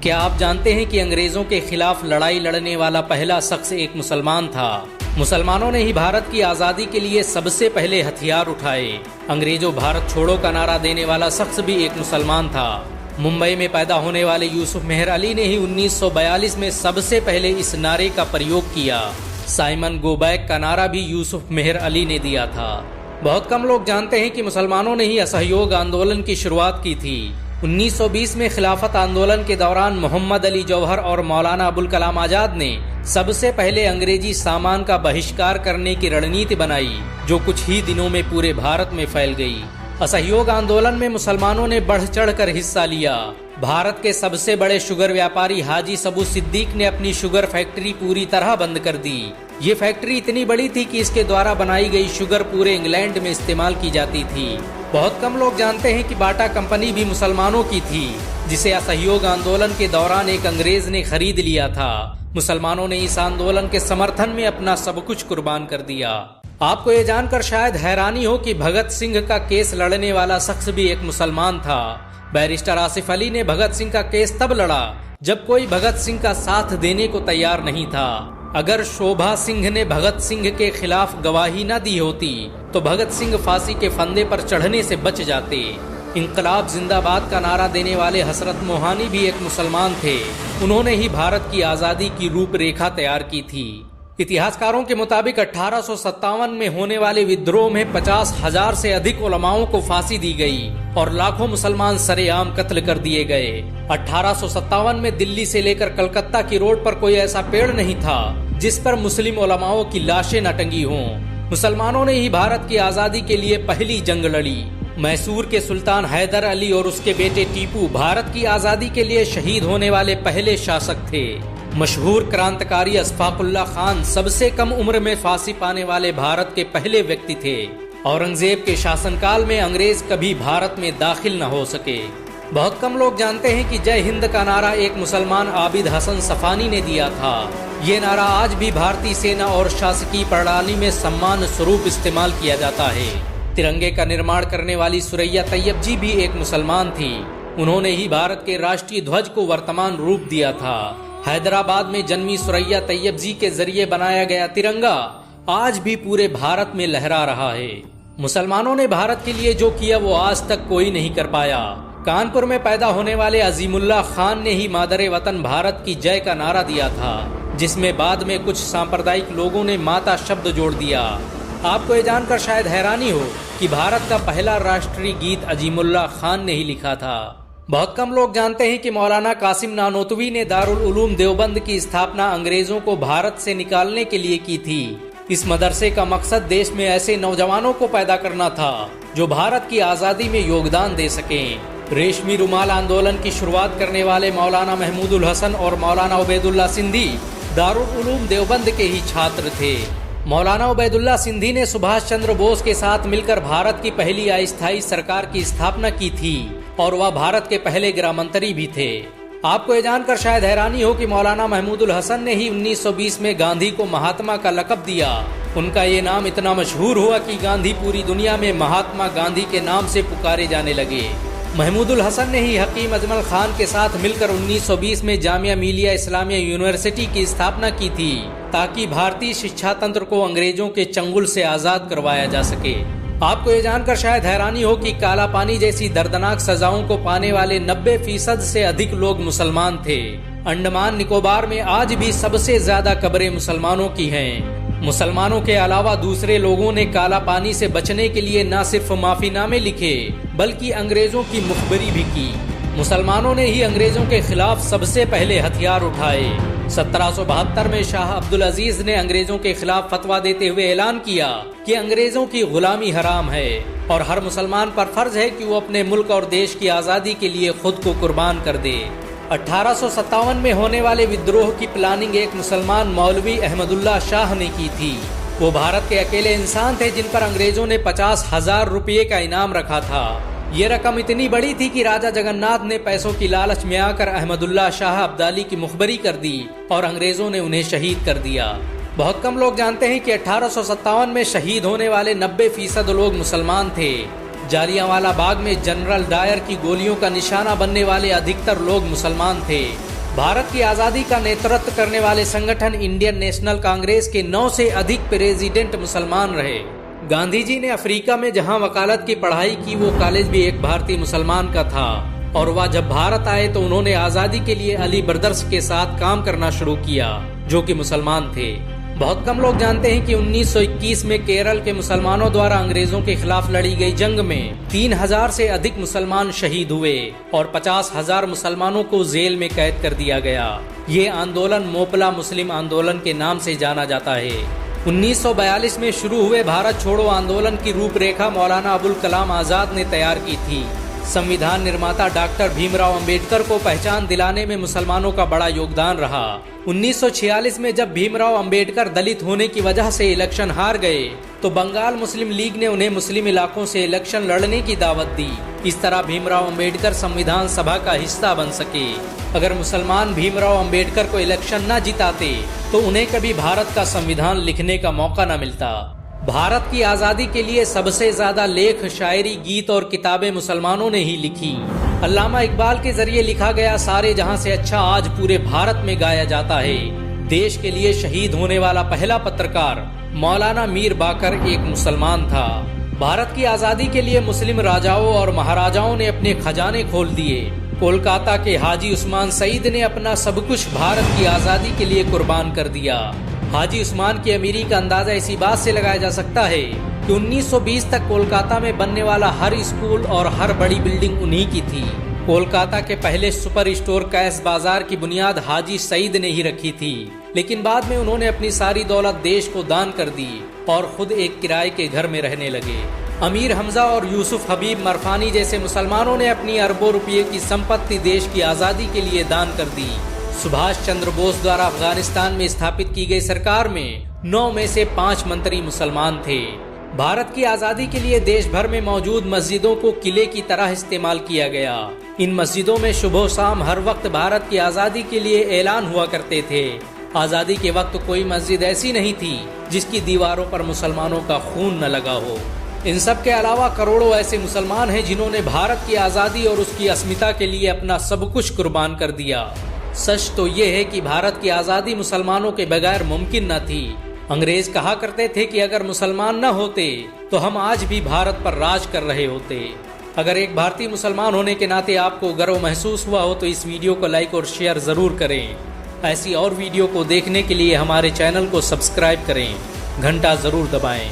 क्या आप जानते हैं कि अंग्रेजों के खिलाफ लड़ाई लड़ने वाला पहला शख्स एक मुसलमान था। मुसलमानों ने ही भारत की आज़ादी के लिए सबसे पहले हथियार उठाए। अंग्रेजों भारत छोड़ो का नारा देने वाला शख्स भी एक मुसलमान था। मुंबई में पैदा होने वाले यूसुफ मेहर अली ने ही 1942 में सबसे पहले इस नारे का प्रयोग किया। साइमन गो बैक का नारा भी यूसुफ मेहर अली ने दिया था। बहुत कम लोग जानते हैं कि मुसलमानों ने ही असहयोग आंदोलन की शुरुआत की थी। 1920 में खिलाफत आंदोलन के दौरान मोहम्मद अली जौहर और मौलाना अबुल कलाम आजाद ने सबसे पहले अंग्रेजी सामान का बहिष्कार करने की रणनीति बनाई, जो कुछ ही दिनों में पूरे भारत में फैल गई। असहयोग आंदोलन में मुसलमानों ने बढ़ चढ़कर हिस्सा लिया। भारत के सबसे बड़े शुगर व्यापारी हाजी सबू सिद्दीक ने अपनी शुगर फैक्ट्री पूरी तरह बंद कर दी। ये फैक्ट्री इतनी बड़ी थी कि इसके द्वारा बनाई गई शुगर पूरे इंग्लैंड में इस्तेमाल की जाती थी। बहुत कम लोग जानते हैं कि बाटा कंपनी भी मुसलमानों की थी, जिसे असहयोग आंदोलन के दौरान एक अंग्रेज ने खरीद लिया था। मुसलमानों ने इस आंदोलन के समर्थन में अपना सब कुछ कुर्बान कर दिया। आपको ये जानकर शायद हैरानी हो कि भगत सिंह का केस लड़ने वाला शख्स भी एक मुसलमान था। बैरिस्टर आसिफ अली ने भगत सिंह का केस तब लड़ा जब कोई भगत सिंह का साथ देने को तैयार नहीं था। अगर शोभा सिंह ने भगत सिंह के खिलाफ गवाही न दी होती तो भगत सिंह फांसी के फंदे पर चढ़ने से बच जाते। इंकलाब जिंदाबाद का नारा देने वाले हसरत मोहानी भी एक मुसलमान थे। उन्होंने ही भारत की आज़ादी की रूपरेखा तैयार की थी। इतिहासकारों के मुताबिक 1857 में होने वाले विद्रोह में 50,000 से अधिक उलमाओं को फांसी दी गई और लाखों मुसलमान सरेआम कत्ल कर दिए गए। 1857 में दिल्ली से लेकर कलकत्ता की रोड पर कोई ऐसा पेड़ नहीं था जिस पर मुस्लिम उलमाओं की लाशें न टंगी हों। मुसलमानों ने ही भारत की आज़ादी के लिए पहली जंग लड़ी। मैसूर के सुल्तान हैदर अली और उसके बेटे टीपू भारत की आज़ादी के लिए शहीद होने वाले पहले शासक थे। मशहूर क्रांतिकारी अशफाकुल्लाह खान सबसे कम उम्र में फांसी पाने वाले भारत के पहले व्यक्ति थे। औरंगजेब के शासनकाल में अंग्रेज कभी भारत में दाखिल न हो सके। बहुत कम लोग जानते हैं कि जय हिंद का नारा एक मुसलमान आबिद हसन सफानी ने दिया था। ये नारा आज भी भारतीय सेना और शासकीय प्रणाली में सम्मान स्वरूप इस्तेमाल किया जाता है। तिरंगे का निर्माण करने वाली सुरैया तैयब जी भी एक मुसलमान थी। उन्होंने ही भारत के राष्ट्रीय ध्वज को वर्तमान रूप दिया था। हैदराबाद में जन्मी सुरैया तैयब जी के जरिए बनाया गया तिरंगा आज भी पूरे भारत में लहरा रहा है। मुसलमानों ने भारत के लिए जो किया वो आज तक कोई नहीं कर पाया। कानपुर में पैदा होने वाले अजीमुल्लाह खान ने ही मादरे वतन भारत की जय का नारा दिया था, जिसमें बाद में कुछ सांप्रदायिक लोगों ने माता शब्द जोड़ दिया। आपको ये जानकर शायद हैरानी हो कि भारत का पहला राष्ट्रीय गीत अजीमुल्लाह खान ने ही लिखा था। बहुत कम लोग जानते हैं कि मौलाना कासिम नानोतवी ने दारुल उलूम देवबंद की स्थापना अंग्रेजों को भारत से निकालने के लिए की थी। इस मदरसे का मकसद देश में ऐसे नौजवानों को पैदा करना था जो भारत की आज़ादी में योगदान दे सकें। रेशमी रुमाल आंदोलन की शुरुआत करने वाले मौलाना महमूदुल हसन और मौलाना उबैदुल्ला सिंधी दारुल उलूम देवबंद के ही छात्र थे। मौलाना उबैदुल्ला सिंधी ने सुभाष चंद्र बोस के साथ मिलकर भारत की पहली अस्थायी सरकार की स्थापना की थी और वह भारत के पहले गृह मंत्री भी थे। आपको ये जानकर शायद हैरानी हो कि मौलाना महमूदुल हसन ने ही 1920 में गांधी को महात्मा का लक़ब दिया। उनका ये नाम इतना मशहूर हुआ कि गांधी पूरी दुनिया में महात्मा गांधी के नाम से पुकारे जाने लगे। महमूदुल हसन ने ही हकीम अजमल खान के साथ मिलकर 1920 में जामिया मिलिया इस्लामिया यूनिवर्सिटी की स्थापना की थी, ताकि भारतीय शिक्षा तंत्र को अंग्रेजों के चंगुल से आजाद करवाया जा सके। आपको ये जानकर शायद हैरानी हो कि काला पानी जैसी दर्दनाक सजाओं को पाने वाले 90% से अधिक लोग मुसलमान थे। अंडमान निकोबार में आज भी सबसे ज्यादा कब्रें मुसलमानों की हैं। मुसलमानों के अलावा दूसरे लोगों ने काला पानी से बचने के लिए न सिर्फ माफीनामे लिखे बल्कि अंग्रेजों की मुखबरी भी की। मुसलमानों ने ही अंग्रेजों के खिलाफ सबसे पहले हथियार उठाए। 1772 में शाह अब्दुल अजीज ने अंग्रेजों के खिलाफ फतवा देते हुए ऐलान किया कि अंग्रेजों की गुलामी हराम है और हर मुसलमान पर फर्ज है कि वो अपने मुल्क और देश की आज़ादी के लिए खुद को कुर्बान कर दे। 1857 में होने वाले विद्रोह की प्लानिंग एक मुसलमान मौलवी अहमदुल्ला शाह ने की थी। वो भारत के अकेले इंसान थे जिन पर अंग्रेजों ने 50,000 रुपये का इनाम रखा था। ये रकम इतनी बड़ी थी कि राजा जगन्नाथ ने पैसों की लालच में आकर अहमदुल्ला शाह अब्दाली की मुखबरी कर दी और अंग्रेजों ने उन्हें शहीद कर दिया। बहुत कम लोग जानते हैं कि 1857 में शहीद होने वाले 90% लोग मुसलमान थे। जालियांवाला बाग में जनरल डायर की गोलियों का निशाना बनने वाले अधिकतर लोग मुसलमान थे। भारत की आजादी का नेतृत्व करने वाले संगठन इंडियन नेशनल कांग्रेस के 9 से अधिक प्रेसिडेंट मुसलमान रहे। गांधी जी ने अफ्रीका में जहां वकालत की पढ़ाई की, वो कॉलेज भी एक भारतीय मुसलमान का था और वह जब भारत आए तो उन्होंने आजादी के लिए अली ब्रदर्स के साथ काम करना शुरू किया, जो कि मुसलमान थे। बहुत कम लोग जानते हैं कि 1921 में केरल के मुसलमानों द्वारा अंग्रेजों के खिलाफ लड़ी गई जंग में 3000 से अधिक मुसलमान शहीद हुए और 50,000 मुसलमानों को जेल में कैद कर दिया गया। ये आंदोलन मोपला मुस्लिम आंदोलन के नाम से जाना जाता है। 1942 में शुरू हुए भारत छोड़ो आंदोलन की रूपरेखा मौलाना अबुल कलाम आजाद ने तैयार की थी। संविधान निर्माता डॉक्टर भीमराव अंबेडकर को पहचान दिलाने में मुसलमानों का बड़ा योगदान रहा। 1946 में जब भीमराव अंबेडकर दलित होने की वजह से इलेक्शन हार गए तो बंगाल मुस्लिम लीग ने उन्हें मुस्लिम इलाकों से इलेक्शन लड़ने की दावत दी। इस तरह भीमराव अंबेडकर संविधान सभा का हिस्सा बन सके। अगर मुसलमान भीमराव अंबेडकर को इलेक्शन न जिताते तो उन्हें कभी भारत का संविधान लिखने का मौका न मिलता। भारत की आजादी के लिए सबसे ज्यादा लेख, शायरी, गीत और किताबें मुसलमानों ने ही लिखी। अल्लामा इकबाल के जरिए लिखा गया सारे जहां से अच्छा आज पूरे भारत में गाया जाता है। देश के लिए शहीद होने वाला पहला पत्रकार मौलाना मीर बाकर एक मुसलमान था। भारत की आजादी के लिए मुस्लिम राजाओं और महाराजाओं ने अपने खजाने खोल दिए। कोलकाता के हाजी उस्मान सईद ने अपना सब कुछ भारत की आजादी के लिए कुर्बान कर दिया। हाजी उस्मान की अमीरी का अंदाजा इसी बात से लगाया जा सकता है कि 1920 तक कोलकाता में बनने वाला हर स्कूल और हर बड़ी बिल्डिंग उन्हीं की थी। कोलकाता के पहले सुपर स्टोर कैश बाजार की बुनियाद हाजी सईद ने ही रखी थी, लेकिन बाद में उन्होंने अपनी सारी दौलत देश को दान कर दी और खुद एक किराए के घर में रहने लगे। अमीर हमजा और यूसुफ हबीब मरफानी जैसे मुसलमानों ने अपनी अरबों रुपये की संपत्ति देश की आजादी के लिए दान कर दी। सुभाष चंद्र बोस द्वारा अफगानिस्तान में स्थापित की गई सरकार में 9 में से 5 मंत्री मुसलमान थे। भारत की आजादी के लिए देश भर में मौजूद मस्जिदों को किले की तरह इस्तेमाल किया गया। इन मस्जिदों में सुबह शाम हर वक्त भारत की आजादी के लिए ऐलान हुआ करते थे। आजादी के वक्त कोई मस्जिद ऐसी नहीं थी जिसकी दीवारों पर मुसलमानों का खून न लगा हो। इन सब के अलावा करोड़ों ऐसे मुसलमान हैं जिन्होंने भारत की आजादी और उसकी अस्मिता के लिए अपना सब कुछ कुर्बान कर दिया। सच तो ये है कि भारत की आजादी मुसलमानों के बगैर मुमकिन न थी। अंग्रेज कहा करते थे कि अगर मुसलमान न होते तो हम आज भी भारत पर राज कर रहे होते। अगर एक भारतीय मुसलमान होने के नाते आपको गर्व महसूस हुआ हो तो इस वीडियो को लाइक और शेयर जरूर करें। ऐसी और वीडियो को देखने के लिए हमारे चैनल को सब्सक्राइब करें, घंटा जरूर दबाएं।